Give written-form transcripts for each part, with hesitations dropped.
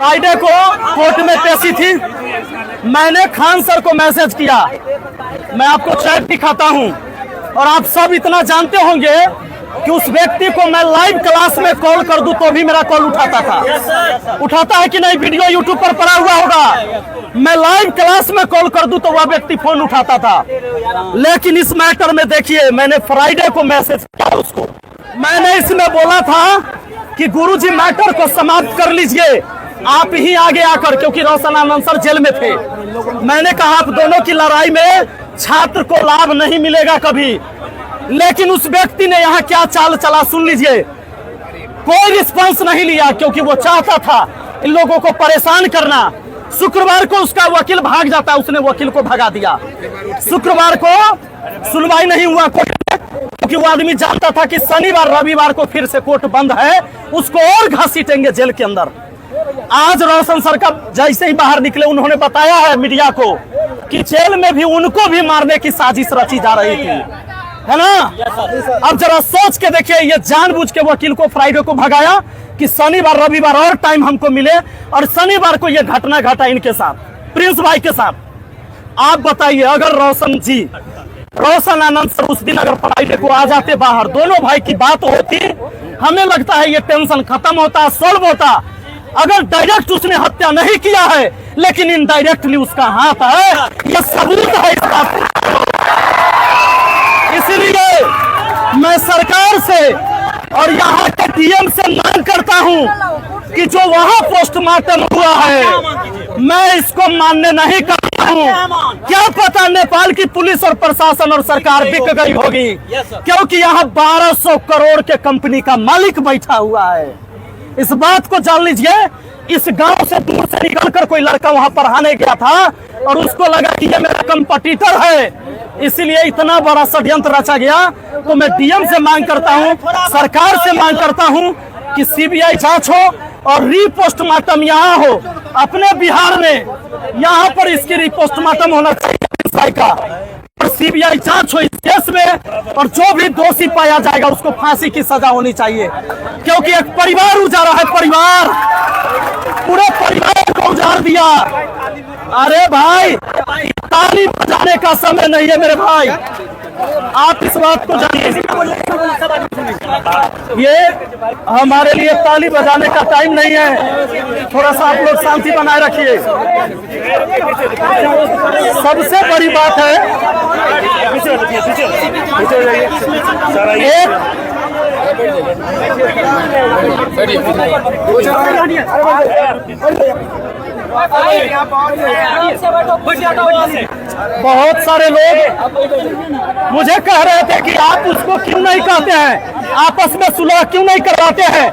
Friday को court में पेशी थी। मैंने खान सर को मैसेज किया, मैं आपको चैट दिखाता हूं, और आप सब इतना जानते होंगे कि उस व्यक्ति को मैं लाइव क्लास में कॉल कर दूं तो भी मेरा कॉल उठाता था। उठाता है कि नहीं? वीडियो यूट्यूब पर पड़ा हुआ होगा। मैं लाइव क्लास में कॉल कर दूं तो वह व्यक्ति फोन उठाता था। लेकिन इस मैटर में देखिए, मैंने फ्राइडे को मैसेज किया उसको। मैंने इसमें बोला था कि गुरुजी मैटर को समाप्त कर लीजिए आप ही आगे आकर, क्योंकि रोशन आनंद सर जेल में थे। मैंने कहा आप दोनों की लड़ाई में छात्र को लाभ नहीं मिलेगा कभी। लेकिन उस व्यक्ति ने यहाँ क्या चाल चला सुन लीजिए। कोई रिस्पांस नहीं लिया, क्योंकि वो चाहता था इन लोगों को परेशान करना। शुक्रवार को उसका वकील भाग जाता, उसने वकील को भगा दिया। शुक्रवार को सुनवाई नहीं हुआ कोर्ट में, क्योंकि वो आदमी जानता था कि शनिवार रविवार को फिर से कोर्ट बंद है, उसको और घसीटेंगे जेल के अंदर। आज रोशन सर का जैसे ही बाहर निकले, उन्होंने बताया है मीडिया को कि जेल में भी उनको भी मारने की साजिश रची जा रही थी, है ना। अब जरा सोच के देखिए, ये जानबूझ के वकील को फ्राइडे को भगाया कि शनिवार रविवार और टाइम हमको मिले, और शनिवार को ये घटना घटा इनके साथ, प्रिंस भाई के साथ। आप बताइए, अगर रोशन आनंद सर उस दिन अगर फ्राइडे को आ जाते बाहर, दोनों भाई की बात होती, हमें लगता है ये टेंशन खत्म होता, सॉल्व होता। अगर डायरेक्ट उसने हत्या नहीं किया है, लेकिन इनडायरेक्टली उसका हाथ है, यह सबूत है इस बात। इसलिए मैं सरकार से और यहाँ के डीएम से मांग करता हूँ कि जो वहाँ पोस्टमार्टम हुआ है, मैं इसको मानने नहीं करता हूँ। क्या पता नेपाल की पुलिस और प्रशासन और सरकार बिक गई होगी, क्योंकि यहाँ 1200 करोड़ के कंपनी का मालिक बैठा हुआ है। इस बात को जान लीजिए। इस गांव से दूर से निकलकर कोई लड़का वहां पढ़ाने गया था, और उसको लगा कि ये मेरा कंपटीटर है, इसलिए इतना बड़ा षड्यंत्र रचा गया। तो मैं डीएम से मांग करता हूं, सरकार से मांग करता हूं कि सीबीआई जांच हो और रीपोस्टमार्टम यहाँ हो। अपने बिहार में यहाँ पर इसकी रीपोस्टमार्टम होना चाहिए का, और सीबीआई जांच हो इस केस में, और जो भी दोषी पाया जाएगा उसको फांसी की सजा होनी चाहिए। क्योंकि एक परिवार उजाड़ा है, परिवार, पूरे परिवार को उजाड़ दिया। अरे भाई, ताली बजाने का समय नहीं है मेरे भाई, आप इस बात को जानिए। ये हमारे लिए ताली बजाने का टाइम नहीं है, थोड़ा सा आप लोग शांति बनाए रखिए। सबसे बड़ी बात है, बहुत सारे लोग मुझे कह रहे थे कि आप उसको क्यों नहीं कहते हैं, आपस में सुलह क्यों नहीं करवाते हैं।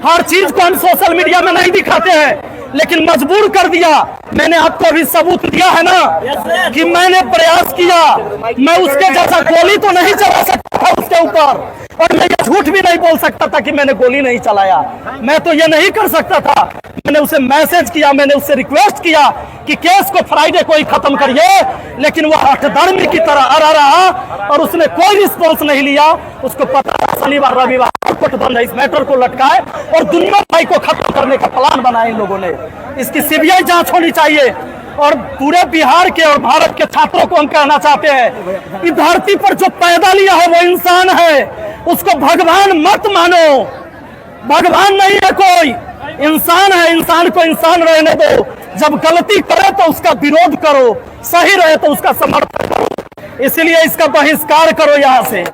हर चीज को हम सोशल मीडिया में नहीं दिखाते हैं, लेकिन मजबूर कर दिया। मैंने आपको अभी सबूत दिया है ना कि मैंने प्रयास किया। मैं उसके जैसा गोली तो नहीं चला सकता था उसके ऊपर, और मैं ये झूठ भी नहीं बोल सकता था कि मैंने गोली नहीं चलाया। मैं तो ये नहीं कर सकता था। मैंने उसे मैसेज किया, मैंने उससे रिक्वेस्ट किया कि केस को फ्राइडे को ही खत्म करिए, लेकिन वो हठधर्मी की तरह अड़ा रहा, और उसने कोई रिस्पॉन्स नहीं लिया। उसको पता था शनिवार रविवार कोर्ट बंद है, इस मैटर को लटकाए और दुनिया भाई को खत्म करने का प्लान बनाया इन लोगों ने। इसकी सीबीआई जांच होनी चाहिए, और पूरे बिहार के और भारत के छात्रों को हम कहना चाहते हैं, इस धरती पर जो पैदा लिया है वो इंसान है, उसको भगवान मत मानो। भगवान नहीं है कोई, इंसान है, इंसान को इंसान रहने दो। जब गलती करे तो उसका विरोध करो, सही रहे तो उसका समर्थन करो। इसलिए इसका बहिष्कार करो यहाँ से।